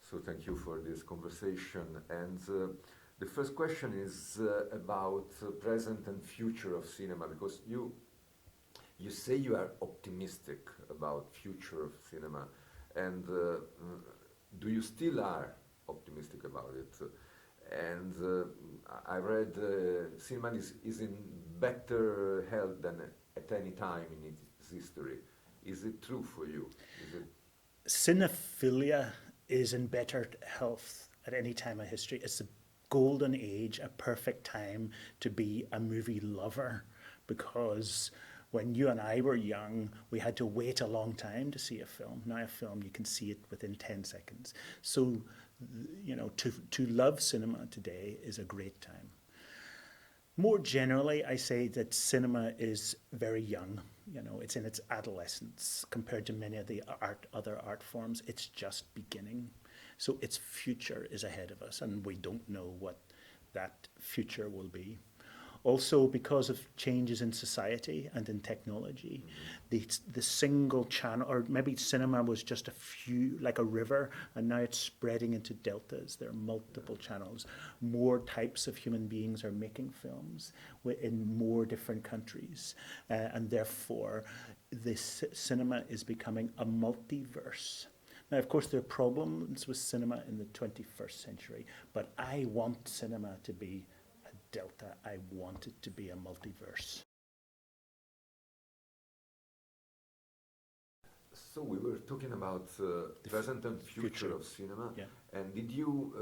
So thank you for this conversation. And the first question is about present and future of cinema, because you say you are optimistic about future of cinema, and do you still are optimistic about it? And I read cinema is in better health than at any time in its history. Is it true for you? Is it? Cinephilia is in better health at any time of history. It's a golden age, a perfect time to be a movie lover, because when you and I were young, we had to wait a long time to see a film. Now a film, you can see it within 10 seconds. So, you know, to love cinema today is a great time. More generally, I say that cinema is very young. You know, it's in its adolescence compared to many of the other art forms. It's just beginning. So its future is ahead of us, and we don't know what that future will be. Also, because of changes in society and in technology, the single channel, or maybe cinema was just a few, like a river, and now it's spreading into deltas. There are multiple channels. More types of human beings are making films in more different countries, and therefore, this cinema is becoming a multiverse. Now, of course, there are problems with cinema in the 21st century, but I want cinema to be a delta. I want it to be a multiverse. So we were talking about present and future of cinema, yeah. And did you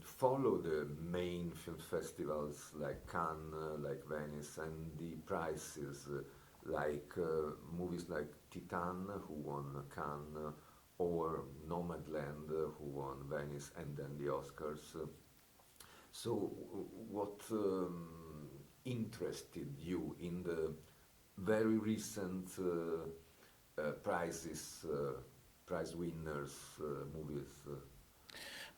follow the main film festivals like Cannes, like Venice, and the prizes like movies like Titan, who won Cannes, or Nomadland, who won Venice, and then the Oscars? So what interested you in the very recent prizes, prize winners, movies?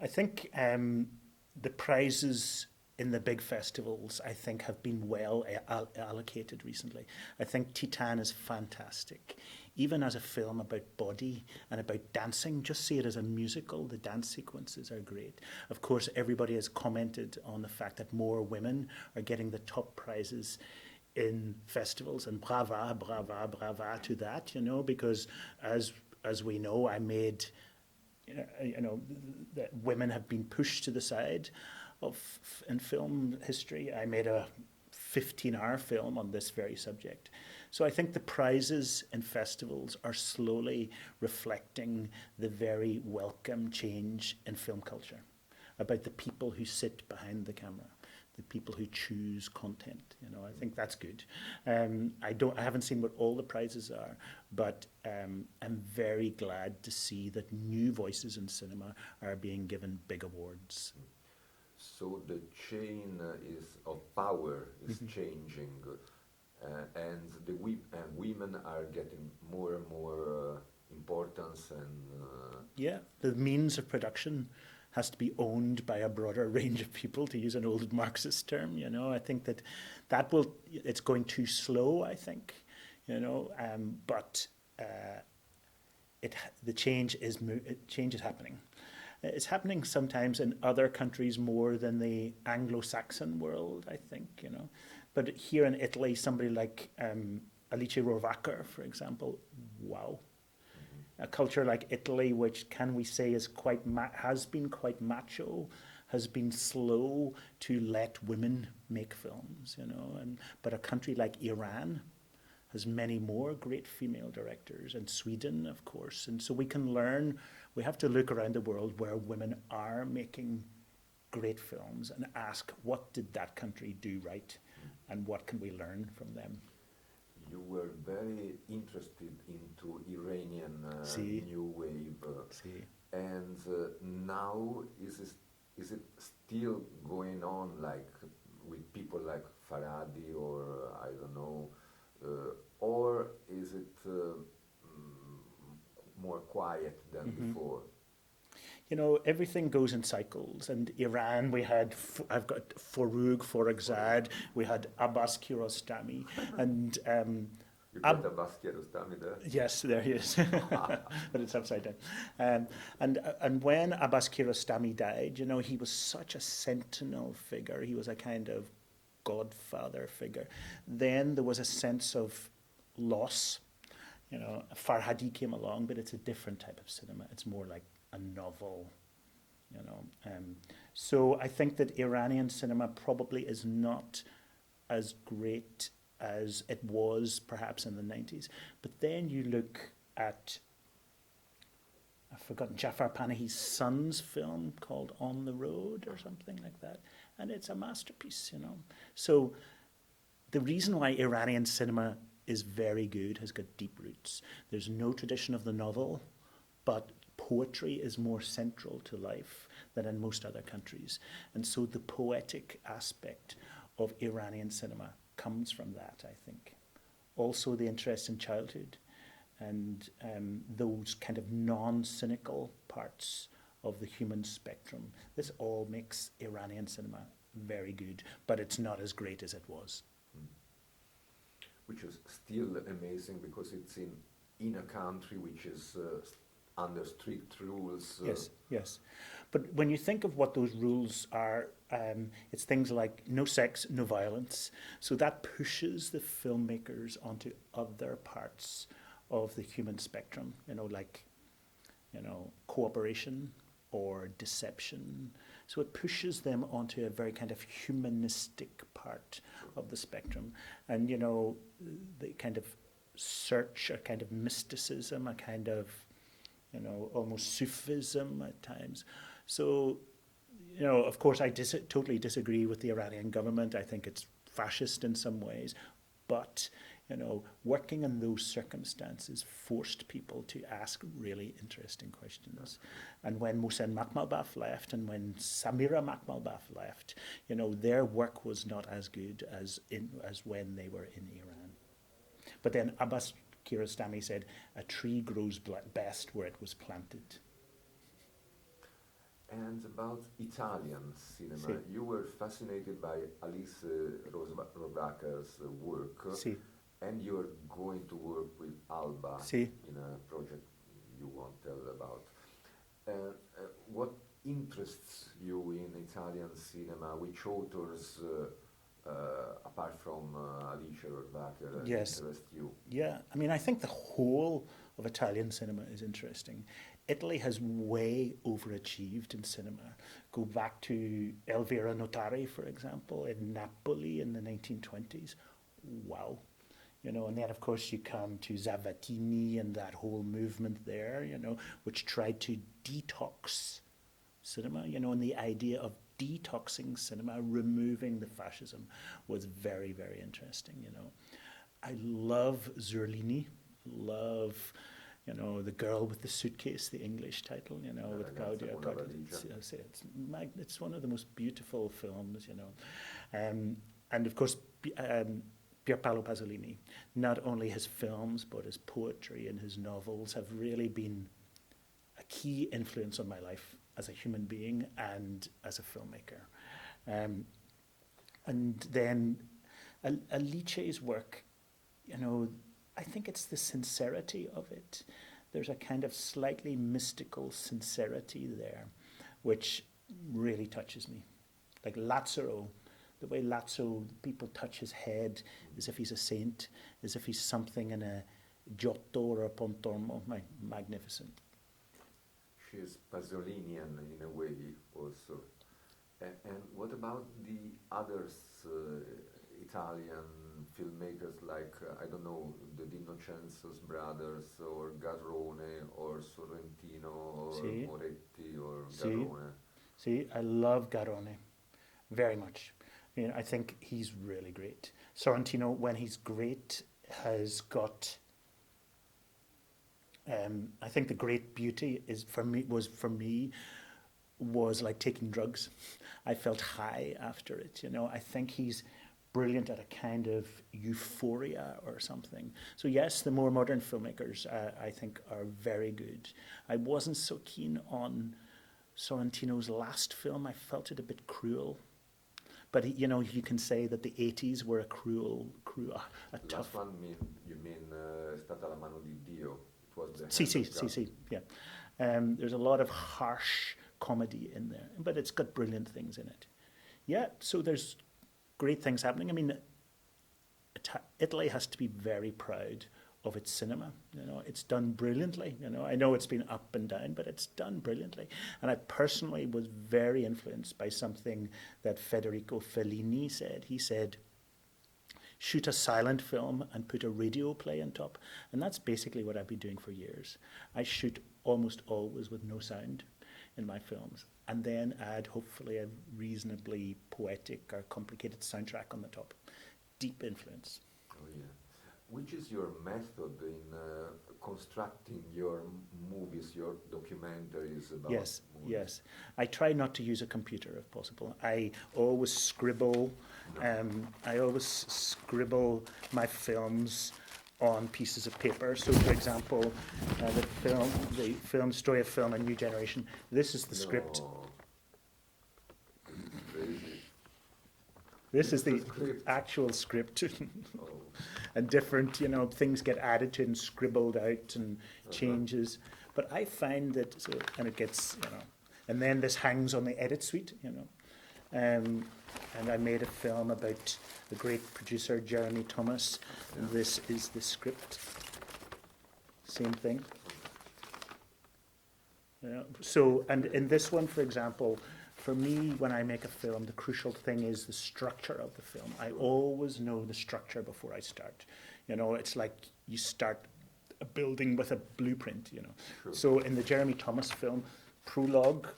I think the prizes in the big festivals, I think, have been well allocated recently. I think Titan is fantastic. Even as a film about body and about dancing, just see it as a musical. The dance sequences are great. Of course, everybody has commented on the fact that more women are getting the top prizes in festivals, and brava to that, you know, because as we know, I made, you know, that women have been pushed to the side in film history. I made a 15-hour film on this very subject. So I think the prizes in festivals are slowly reflecting the very welcome change in film culture about the people who sit behind the camera, the people who choose content. You know, I think that's good. I haven't seen what all the prizes are, but I'm very glad to see that new voices in cinema are being given big awards. So the chain of power is changing, and the women are getting more and more importance, and yeah, the means of production has to be owned by a broader range of people, to use an old Marxist term. You know, I think it's going too slow, I think, you know, but the change is happening. It's happening sometimes in other countries more than the Anglo-Saxon world, I think, you know. But here in Italy, somebody like Alice Rohrwacher, for example, wow. A culture like Italy, which can we say is has been quite macho, has been slow to let women make films, you know. But a country like Iran has many more great female directors, and Sweden, of course. And so we can learn. We have to look around the world where women are making great films and ask, what did that country do right, and what can we learn from them? You were very interested into Iranian new wave, and now is it still going on, like with people like Farhadi, or I don't know, or is it more quiet than before? You know, everything goes in cycles. And Iran, I've got Forough Forzad, we had Abbas Kiarostami, and You got Abbas Kiarostami there? Yes, there he is, but it's upside down. And when Abbas Kiarostami died, you know, he was such a sentinel figure. He was a kind of godfather figure. Then there was a sense of loss. You know, Farhadi came along, but it's a different type of cinema. It's more like a novel, you know. So I think that Iranian cinema probably is not as great as it was perhaps in the 90s. But then you look at, I've forgotten, Jafar Panahi's son's film called On the Road or something like that. And it's a masterpiece, you know. So the reason why Iranian cinema is very good, has got deep roots. There's no tradition of the novel, but poetry is more central to life than in most other countries. And so the poetic aspect of Iranian cinema comes from that, I think. Also the interest in childhood and those kind of non-cynical parts of the human spectrum. This all makes Iranian cinema very good, but it's not as great as it was. Which is still amazing because it's in a country which is under strict rules. Yes. But when you think of what those rules are, it's things like no sex, no violence. So that pushes the filmmakers onto other parts of the human spectrum, you know, like, you know, cooperation or deception. So it pushes them onto a very kind of humanistic part of the spectrum. And, you know, the kind of search, a kind of mysticism, a kind of, you know, almost Sufism at times. So, you know, of course, I totally disagree with the Iranian government. I think it's fascist in some ways. But, you know, working in those circumstances forced people to ask really interesting questions. And when Mohsen Makhmalbaf left and when Samira Makhmalbaf left, you know, their work was not as good as when they were in Iran. But then Abbas Kiarostami said, a tree grows best where it was planted. And about Italian cinema, Si. you were fascinated by Alice Rohrwacher's work, Si. and you're going to work with Alba Si. in a project you won't tell about. What interests you in Italian cinema? Which authors, apart from Alice Rohrwacher, Yes. interest you? Yeah, I mean, I think the whole of Italian cinema is interesting. Italy has way overachieved in cinema. Go back to Elvira Notari, for example, in Napoli in the 1920s. Wow. You know, and then of course you come to Zavattini and that whole movement there, you know, which tried to detox cinema, you know, and the idea of detoxing cinema, removing the fascism, was very, very interesting, you know. I love Zurlini, love, you know, The Girl with the Suitcase, the English title, you know, with Claudia. It's one of the most beautiful films, you know. And of course, Pier Paolo Pasolini, not only his films, but his poetry and his novels have really been a key influence on my life as a human being and as a filmmaker. And then Alice's work, you know, I think it's the sincerity of it. There's a kind of slightly mystical sincerity there, which really touches me. Like Lazzaro, the way Lazzaro, people touch his head as if he's a saint, as if he's something in a Giotto or a Pontormo. Magnificent. She is Pasolinian in a way also. And what about the others, Italian filmmakers like, I don't know, the Di Innocenzo's brothers, or Garrone, or Sorrentino, or Si. Moretti, or Si. Garrone? See, I love Garrone very much. I mean, I think he's really great. Sorrentino, when he's great, has got... I think the great beauty was like taking drugs. I felt high after it, you know. I think he's brilliant at a kind of euphoria or something. So yes, the more modern filmmakers, I think, are very good. I wasn't so keen on Sorrentino's last film. I felt it a bit cruel, But you can say that the 80s were a tough. Last one, you mean è stata la mano di Dio? It was the See, hand of God. yeah. There's a lot of harsh comedy in there, but it's got brilliant things in it. Yeah, so there's great things happening. I mean, Italy has to be very proud of its cinema. It's done brilliantly. I know it's been up and down, but it's done brilliantly. And I personally was very influenced by something that Federico Fellini said. He said, shoot a silent film and put a radio play on top. And that's basically what I've been doing for years. I shoot almost always with no sound in my films, and then add hopefully a reasonably poetic or complicated soundtrack on the top. Deep influence. Oh yeah. Which is your method in constructing your movies, your documentaries about movies? Yes. I try not to use a computer if possible. I always scribble. I always scribble my films on pieces of paper. So, for example, the film Story of Film: A New Generation. This is the script. This is the actual script. Oh. And different, things get added to it and scribbled out and changes. But I find that, and it gets, and then this hangs on the edit suite, and I made a film about the great producer Jeremy Thomas. And this is the script. Same thing. So, and in this one, for example, for me, when I make a film, the crucial thing is the structure of the film. I always know the structure before I start. It's like you start a building with a blueprint, Sure. So in the Jeremy Thomas film, prologue,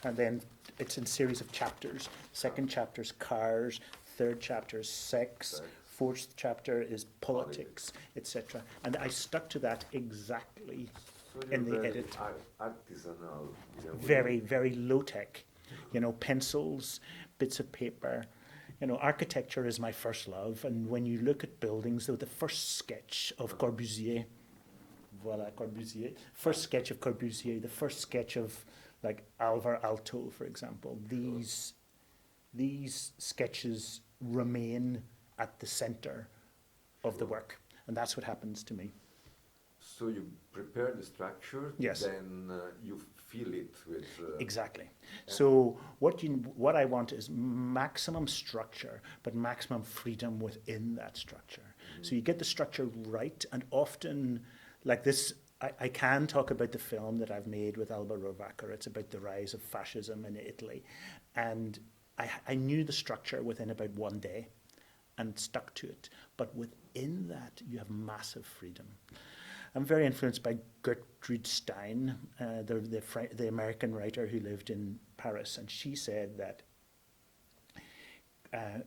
and then it's in series of chapters. Second chapter is cars, third chapter is sex, fourth chapter is politics, etc. And I stuck to that exactly in the edit. Artisanal. Very, very low tech. Pencils, bits of paper. Architecture is my first love. And when you look at buildings, the first sketch of Corbusier, voilà, Corbusier, first sketch of Corbusier, the first sketch of like Alvar Aalto, for example, these sketches remain at the center of the work. And that's what happens to me. So you prepare the structure, yes. Then you fill it with... Exactly. So what I want is maximum structure, but maximum freedom within that structure. Mm-hmm. So you get the structure right, and often, like this, I can talk about the film that I've made with Alba Rovacar. It's about the rise of fascism in Italy. And I knew the structure within about one day and stuck to it. But within that, you have massive freedom. I'm very influenced by Gertrude Stein, the American writer who lived in Paris, and she said that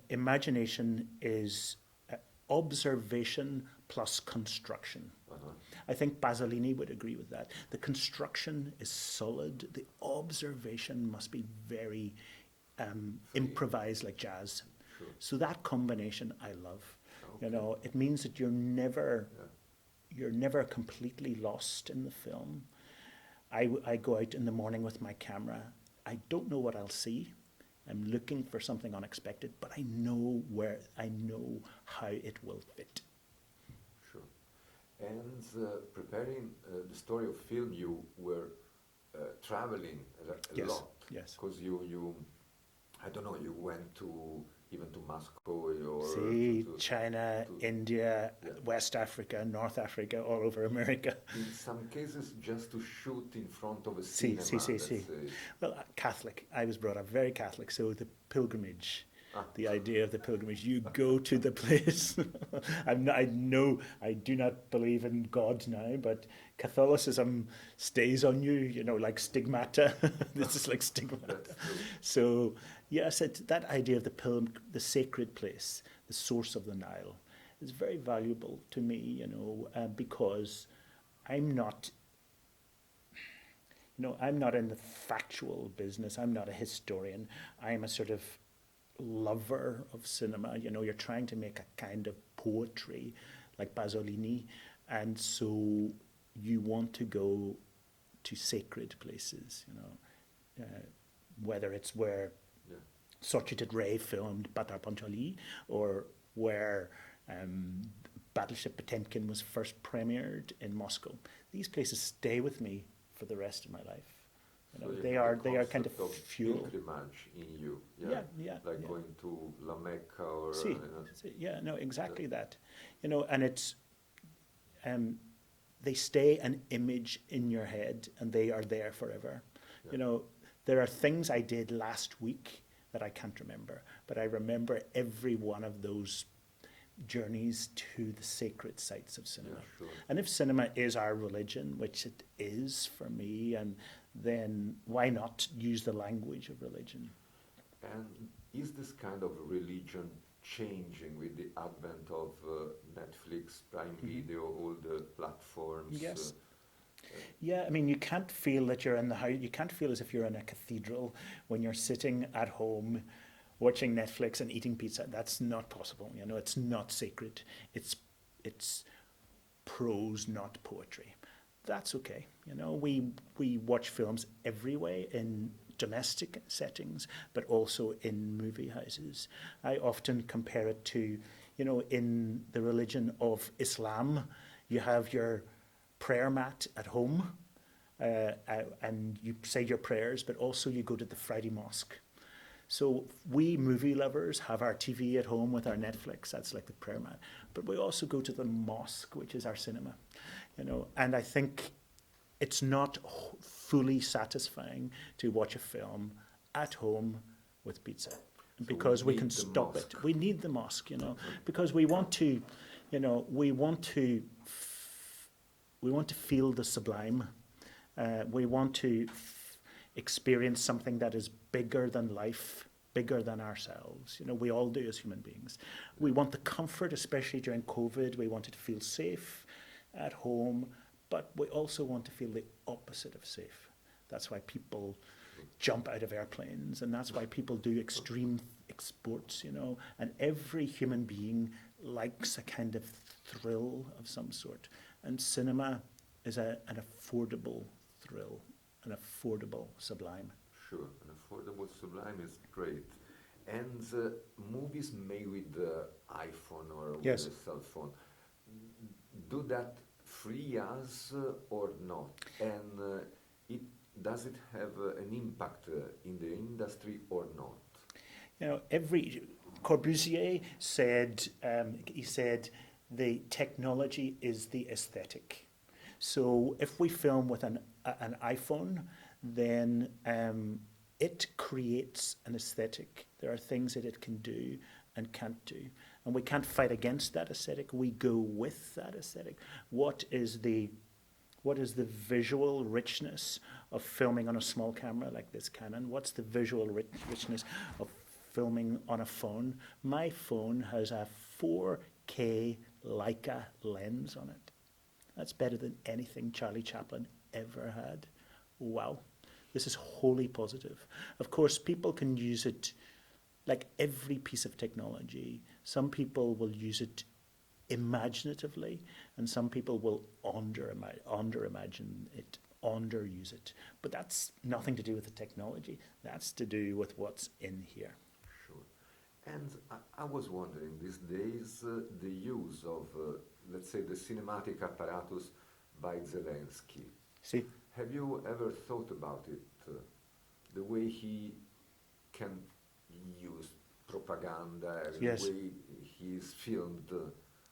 imagination is observation plus construction. I think Pasolini would agree with that. The construction is solid. The observation must be very improvised, like jazz. Sure. So that combination I love. Okay. It means that you're never completely lost in the film. I go out in the morning with my camera. I don't know what I'll see. I'm looking for something unexpected, but I know how it will fit. Sure. And preparing the story of film, you were traveling a lot. Yes. Because you, I don't know, you went even to Moscow or China, India, West Africa, North Africa, all over America. In some cases, just to shoot in front of a cinema. Well, Catholic. I was brought up very Catholic, so the pilgrimage. The idea of the pilgrimage, you go to the place. I do not believe in God now, but Catholicism stays on you, like stigmata. This is like stigmata. So, yes, that idea of the sacred place, the source of the Nile, is very valuable to me, because I'm not in the factual business. I'm not a historian. I'm a sort of lover of cinema. You're trying to make a kind of poetry like Pasolini, and so you want to go to sacred places, whether it's where Satyajit Ray filmed Batar Panchali, or where Battleship Potemkin was first premiered in Moscow. These places stay with me for the rest of my life. You know, So they are kind of fuel. pilgrimage in you, Yeah. like going to La Mecca or See, yeah, no, exactly that. You know, and it's they stay an image in your head, and they are there forever. Yeah. You know, there are things I did last week that I can't remember, but I remember every one of those journeys to the sacred sites of cinema. Yeah, sure. And if cinema is our religion, which it is for me, and then why not use the language of religion? And is this kind of religion changing with the advent of Netflix, Prime Video, all the platforms? Yes. Yeah, I mean, you can't feel that you're in the house. You can't feel as if you're in a cathedral when you're sitting at home watching Netflix and eating pizza. That's not possible. You know, it's not sacred. It's prose, not poetry. That's okay. You know, we watch films every way in domestic settings, but also in movie houses. I often compare it to, you know, in the religion of Islam, you have your prayer mat at home, and you say your prayers, but also you go to the Friday mosque. So we movie lovers have our TV at home with our Netflix. That's like the prayer mat. But we also go to the mosque, which is our cinema. You know, and I think it's not fully satisfying to watch a film at home with pizza, because we can stop it. We need the mosque, you know, because we want to, you know, we want to feel the sublime. We want to experience something that is bigger than life, bigger than ourselves. You know, we all do as human beings. We want the comfort, especially during COVID. We wanted to feel safe at home, but we also want to feel the opposite of safe. That's why people jump out of airplanes, and that's why people do extreme sports, you know, and every human being likes a kind of thrill of some sort. And cinema is an affordable thrill, an affordable sublime. Sure, an affordable sublime is great. And movies made with the iPhone or with Yes. a cell phone, do that free us or not? And does it have an impact in the industry or not? You know, Corbusier said, he said, the technology is the aesthetic. So if we film with an iPhone, then it creates an aesthetic. There are things that it can do and can't do. And we can't fight against that aesthetic. We go with that aesthetic. What is the visual richness of filming on a small camera like this Canon? What's the visual richness of filming on a phone? My phone has a 4K Leica lens on it. That's better than anything Charlie Chaplin ever had. Wow. This is wholly positive. Of course, people can use it like every piece of technology. Some people will use it imaginatively, and some people will under-imagine it, underuse it. But that's nothing to do with the technology. That's to do with what's in here. Sure. And I was wondering, these days, the use of, let's say, the cinematic apparatus by Zelensky. See? Have you ever thought about it? The way he can use propaganda, Yes. the way he is filmed.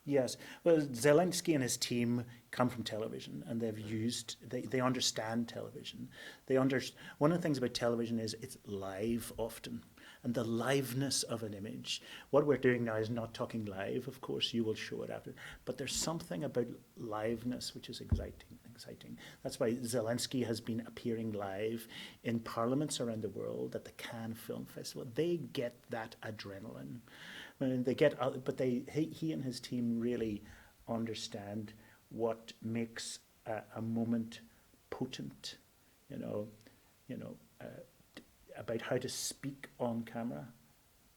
Yes. Well, Zelensky and his team come from television, and they understand television. One of the things about television is it's live often, and the liveness of an image. What we're doing now is not talking live, of course, you will show it after, but there's something about liveness which is exciting. That's why Zelensky has been appearing live in parliaments around the world, at the Cannes Film Festival. They get that adrenaline. I mean, he and his team really understand what makes a moment potent, about how to speak on camera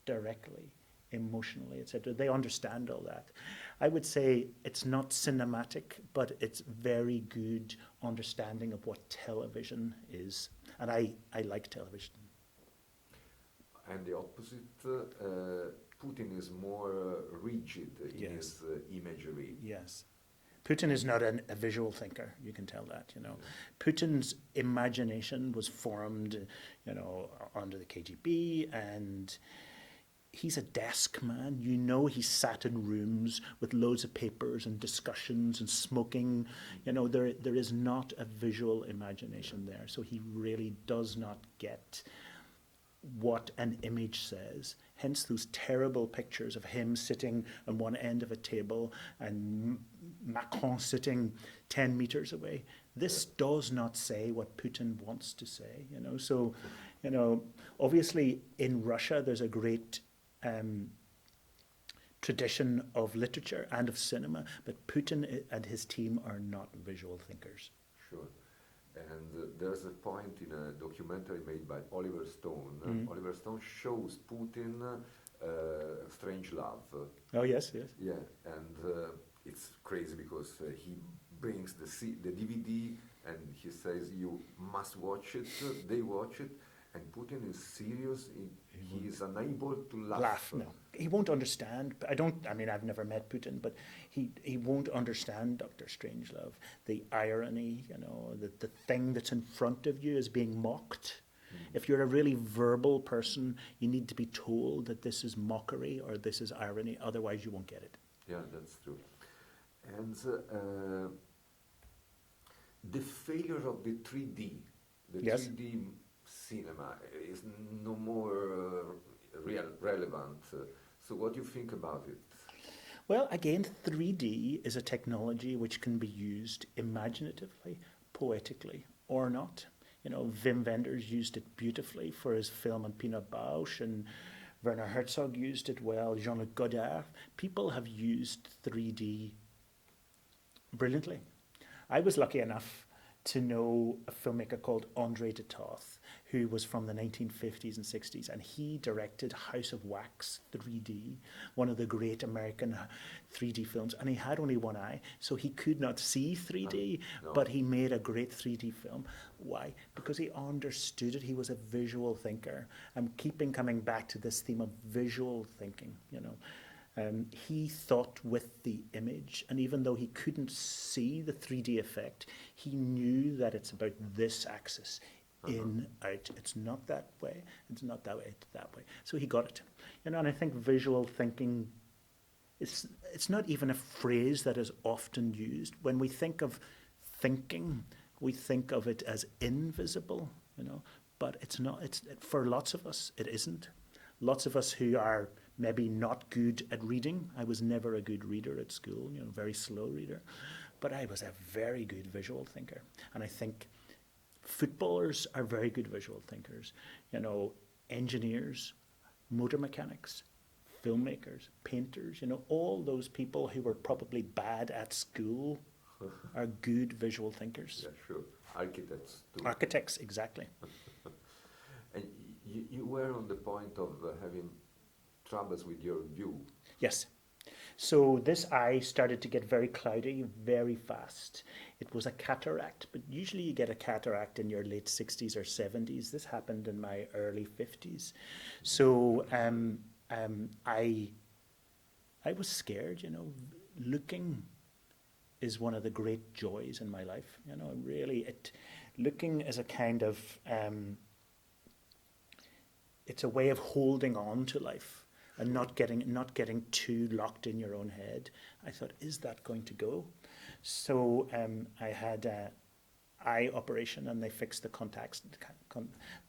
directly, emotionally, etc. They understand all that. I would say it's not cinematic, but it's very good understanding of what television is. And I like television. And the opposite, Putin is more rigid in Yes. his imagery. Yes. Putin is not a visual thinker, you can tell that, you know. Putin's imagination was formed, you know, under the KGB, and he's a desk man. You know, he sat in rooms with loads of papers and discussions and smoking. You know, there is not a visual imagination there. So he really does not get what an image says. Hence those terrible pictures of him sitting on one end of a table and Macron sitting 10 meters away. This does not say what Putin wants to say, you know. So, you know, obviously in Russia there's a great tradition of literature and of cinema, but Putin and his team are not visual thinkers. Sure. And there's a point in a documentary made by Oliver Stone. Oliver Stone shows Putin Strange Love. Oh, yes, yes. Yeah, and it's crazy because he brings the DVD and he says, you must watch it. They watch it, and Putin is serious. He is unable to laugh. No. He won't understand. I mean, I've never met Putin, but he won't understand Dr. Strangelove. The irony, you know, the thing that's in front of you is being mocked. If you're a really verbal person, you need to be told that this is mockery or this is irony, otherwise you won't get it. Yeah, that's true. And the failure of the 3D, Yes. 3D cinema is no more relevant. So what do you think about it? Well, again, 3D is a technology which can be used imaginatively, poetically, or not. You know, Wim Wenders used it beautifully for his film on Peanut Bausch, and Werner Herzog used it well, Jean-Luc Godard. People have used 3D brilliantly. I was lucky enough to know a filmmaker called André de Toth, who was from the 1950s and 60s, and he directed House of Wax 3D, one of the great American 3D films, and he had only one eye, so he could not see 3D, No. but he made a great 3D film. Why? Because he understood it. He was a visual thinker. I'm coming back to this theme of visual thinking, you know. He thought with the image, and even though he couldn't see the 3D effect, he knew that it's about this axis, in, out. It's not that way, it's not that way, it's that way. So he got it. You know, and I think visual thinking, it's not even a phrase that is often used. When we think of thinking, we think of it as invisible, you know, but it's not. For lots of us, it isn't. Lots of us who are maybe not good at reading. I was never a good reader at school, you know, very slow reader. But I was a very good visual thinker. And I think footballers are very good visual thinkers. You know, engineers, motor mechanics, filmmakers, painters, you know, all those people who were probably bad at school are good visual thinkers. Yeah, sure. Architects too. Architects, exactly. And you were on the point of having troubles with your view. Yes. So this eye started to get very cloudy very fast. It was a cataract, but usually you get a cataract in your late 60s or 70s. This happened in my early 50s. So I was scared, you know. Looking is one of the great joys in my life. You know, really, looking is a kind of, it's a way of holding on to life and not getting too locked in your own head. I thought, is that going to go? So I had an eye operation, and they fixed the contacts,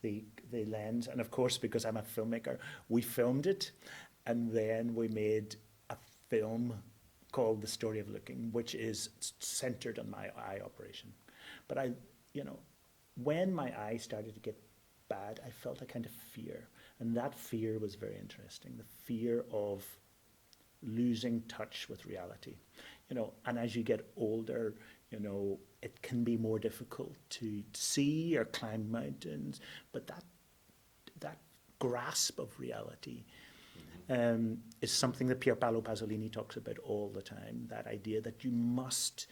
the lens, and of course, because I'm a filmmaker, we filmed it, and then we made a film called The Story of Looking, which is centered on my eye operation. But when my eye started to get bad, I felt a kind of fear. And that fear was very interesting, the fear of losing touch with reality. You know, and as you get older, you know, it can be more difficult to see or climb mountains, but that grasp of reality is something that Pier Paolo Pasolini talks about all the time, that idea that you must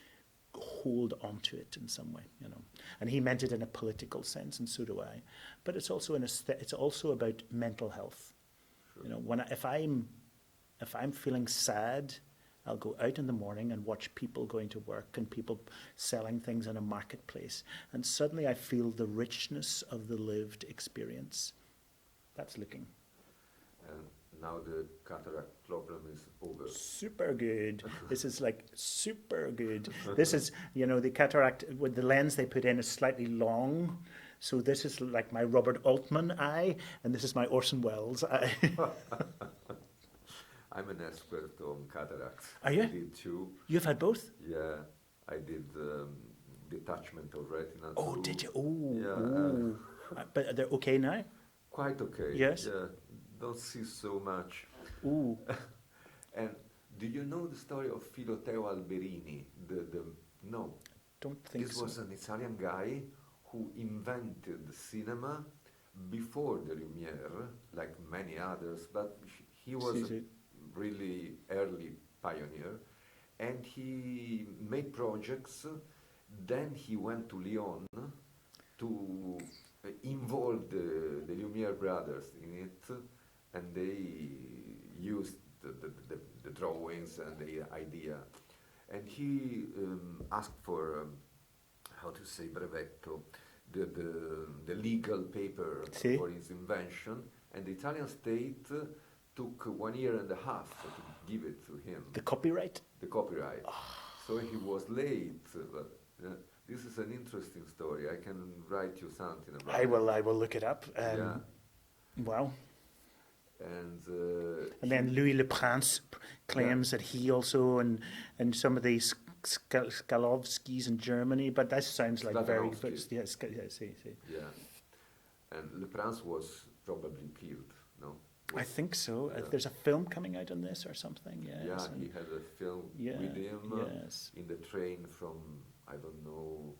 hold onto it in some way, you know. And he meant it in a political sense, and so do I. But it's also it's also about mental health. Sure. You know, if I'm feeling sad, I'll go out in the morning and watch people going to work and people selling things in a marketplace, and suddenly I feel the richness of the lived experience. That's looking. And now the cataract problem is over. Super good. This is like super good. This is, you know, the cataract with the lens they put in is slightly long. So this is like my Robert Altman eye, and this is my Orson Welles eye. I'm an expert on cataracts. Are you? I did too. You've had both? Yeah, I did detachment of retina. Oh, too. did you? Oh, Yeah, but they're okay now? quite okay. Yes? Yeah, don't see so much. Ooh. And do you know the story of Filoteo Alberini? No. Don't think This so. was an Italian guy who invented cinema before the Lumiere, like many others, but he was a really early pioneer, and he made projects. Then he went to Lyon to involve the Lumiere brothers in it, and they used the drawings and the idea. And he asked for, how to say, brevetto, the legal paper Si. for his invention, and the Italian state took 1 year and a half to give it to him, The copyright? the copyright. So he was late, but this is an interesting story. I can write you something about it. I will look it up. Yeah. Wow. And And then Louis Le Prince claims that he also, and some of these Skalovskis in Germany, but that sounds like very... Slavanovsky. Yeah, see. yeah, and Le Prince was probably killed, no? I think so. Yeah. There's a film coming out on this or something, yes. Yeah, and- he had a film yeah, with him yes. in the train from, I don't know,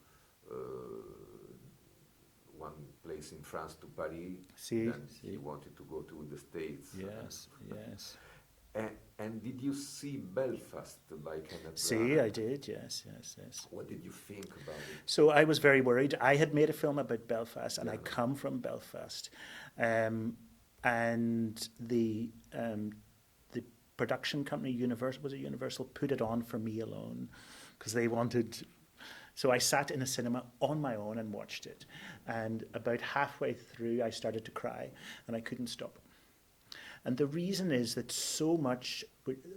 one place in France to Paris. See, Then he wanted to go to the States. Yes. And did you see Belfast by Kenneth See, Branagh? I did, yes. What did you think about it? So I was very worried. I had made a film about Belfast, and I Yeah. come from Belfast. And the production company, Universal, put it on for me alone, because they wanted... So I sat in a cinema on my own and watched it. And about halfway through, I started to cry, and I couldn't stop. And the reason is that so much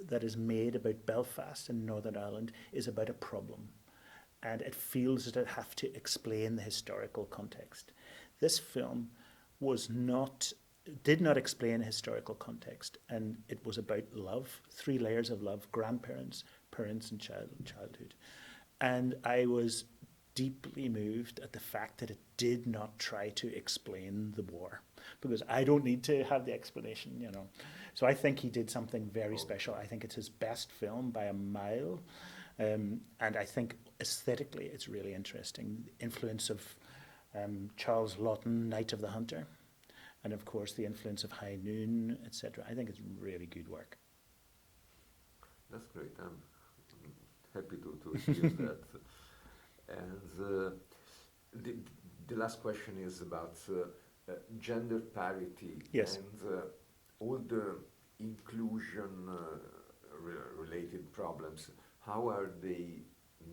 that is made about Belfast and Northern Ireland is about a problem. And it feels that it have to explain the historical context. This film did not explain historical context, and it was about love, 3 layers of love: grandparents, parents, and childhood. And I was deeply moved at the fact that it did not try to explain the war, because I don't need to have the explanation, you know. So I think he did something very special. I think it's his best film by a mile, and I think aesthetically it's really interesting. The influence of Charles Laughton, Night of the Hunter, and of course the influence of High Noon, etc. I think it's really good work. That's great. I'm happy to hear that. And the last question is about gender parity. Yes. And all the inclusion related problems. How are they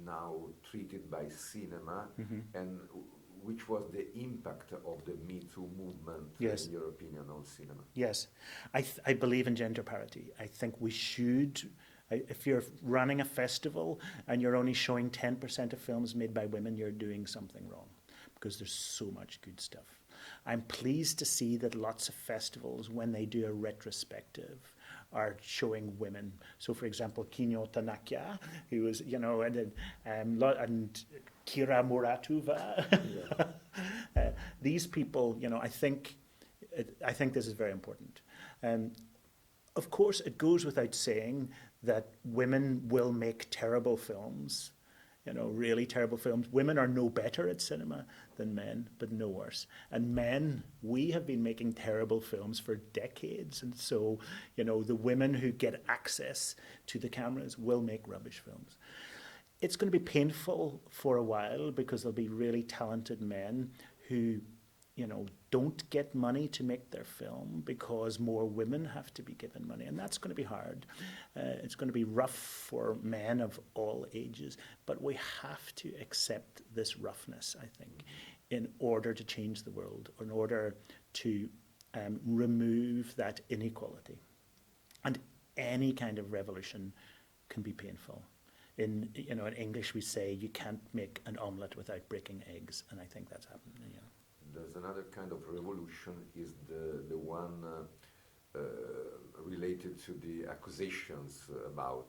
now treated by cinema? And which was the impact of the metoo movement, Yes. in your opinion, on cinema? Yes, I believe in gender parity. I think we should, if you're running a festival and you're only showing 10% of films made by women, you're doing something wrong, because there's so much good stuff. I'm pleased to see that lots of festivals, when they do a retrospective, are showing women. So, for example, Kinyo Tanakia, who was, you know, and Kira Muratova. These people, you know, I think this is very important. Of course, it goes without saying that women will make terrible films, you know, really terrible films. Women are no better at cinema than men, but no worse. And men, we have been making terrible films for decades. And so, you know, the women who get access to the cameras will make rubbish films. it's going to be painful for a while because there'll be really talented men who, you know, don't get money to make their film because more women have to be given money, and that's going to be hard. It's going to be rough for men of all ages, but we have to accept this roughness, I think, in order to change the world, in order to remove that inequality. And any kind of revolution can be painful. In English we say you can't make an omelette without breaking eggs, and I think that's happened. Yeah. There's another kind of revolution is the one related to the accusations about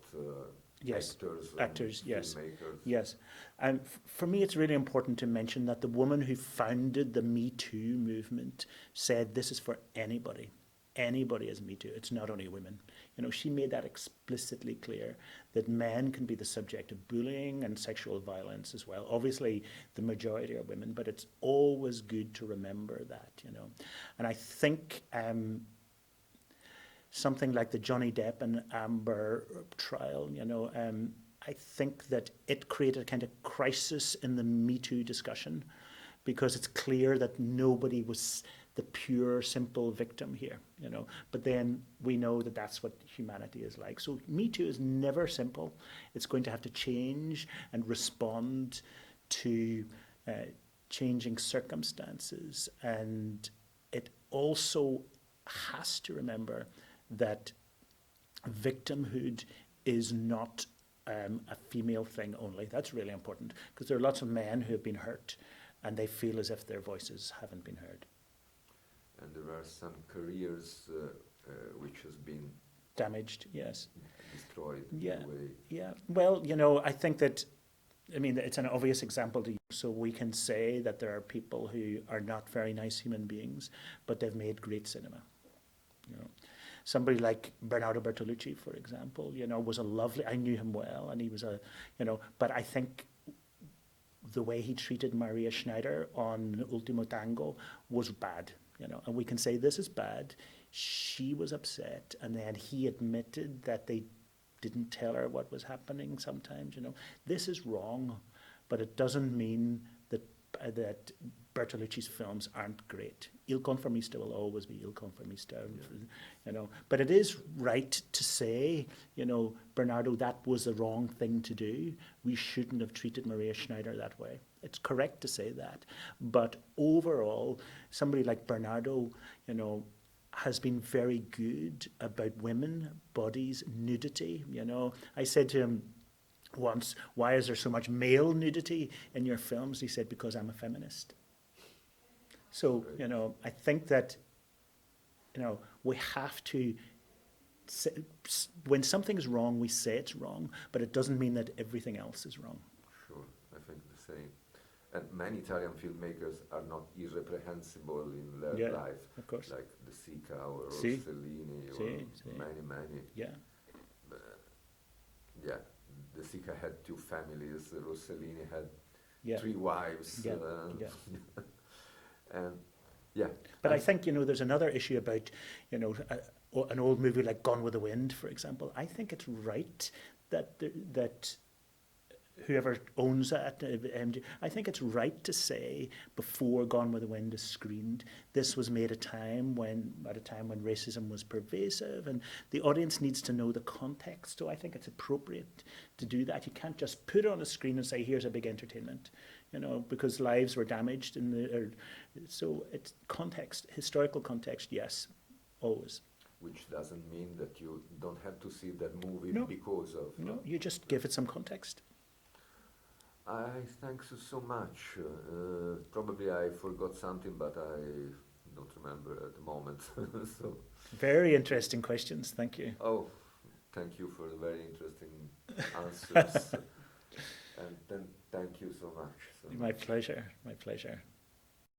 yes, actors, yes, filmmakers. yes. And for me, it's really important to mention that the woman who founded the Me Too movement said this is for anybody. Anybody is Me Too. It's not only women. You know, she made that explicitly clear that men can be the subject of bullying and sexual violence as well. Obviously, the majority are women, but it's always good to remember that, you know. And I think something like the Johnny Depp and Amber trial, you know, I think that it created a kind of crisis in the Me Too discussion because it's clear that nobody was the pure, simple victim here, you know. But then we know that that's what humanity is like. So Me Too is never simple. It's going to have to change and respond to changing circumstances. And it also has to remember that victimhood is not a female thing only. That's really important because there are lots of men who have been hurt and they feel as if their voices haven't been heard. And there are some careers which has been damaged, yes. Destroyed yeah, in a way. Yeah. Well, you know, I think that, I mean, it's an obvious example to you. So we can say that there are people who are not very nice human beings, but they've made great cinema. You know, somebody like Bernardo Bertolucci, for example, you know, was a lovely, I knew him well, and he was a, you know, but I think the way he treated Maria Schneider on Ultimo Tango was bad. You know, and we can say this is bad. She was upset, and then he admitted that they didn't tell her what was happening sometimes. You know, this is wrong, but it doesn't mean that that Bertolucci's films aren't great. Il Conformista will always be Il Conformista, you know. But it is right to say, you know, Bernardo, that was the wrong thing to do. We shouldn't have treated Maria Schneider that way. It's correct to say that. But overall, somebody like Bernardo, you know, has been very good about women, bodies, nudity, you know. I said to him once, why is there so much male nudity in your films? He said, because I'm a feminist. So, you know, I think that, you know, we have to, say, when something's wrong, we say it's wrong, but it doesn't mean that everything else is wrong. Sure, I think the same. And many Italian filmmakers are not irreprehensible in their life. Of course. Like De Sica or Rossellini or many. Yeah. Yeah, De Sica had 2 families, Rossellini had 3 wives. Yeah. And yeah. But I think, you know, there's another issue about, you know, an old movie like Gone with the Wind, for example. I think it's right that that whoever owns that, I think it's right to say before Gone with the Wind is screened, this was made at a time when racism was pervasive, and the audience needs to know the context. So I think it's appropriate to do that. You can't just put it on a screen and say, here's a big entertainment, you know, because lives were damaged in the. So it's context, historical context, yes, always. Which doesn't mean that you don't have to see that movie because of. No, you just give it some context. I thank you so much. Probably I forgot something, but I don't remember at the moment. So. Very interesting questions. Thank you. Oh, thank you for the very interesting answers. And then thank you so much. My pleasure. My pleasure.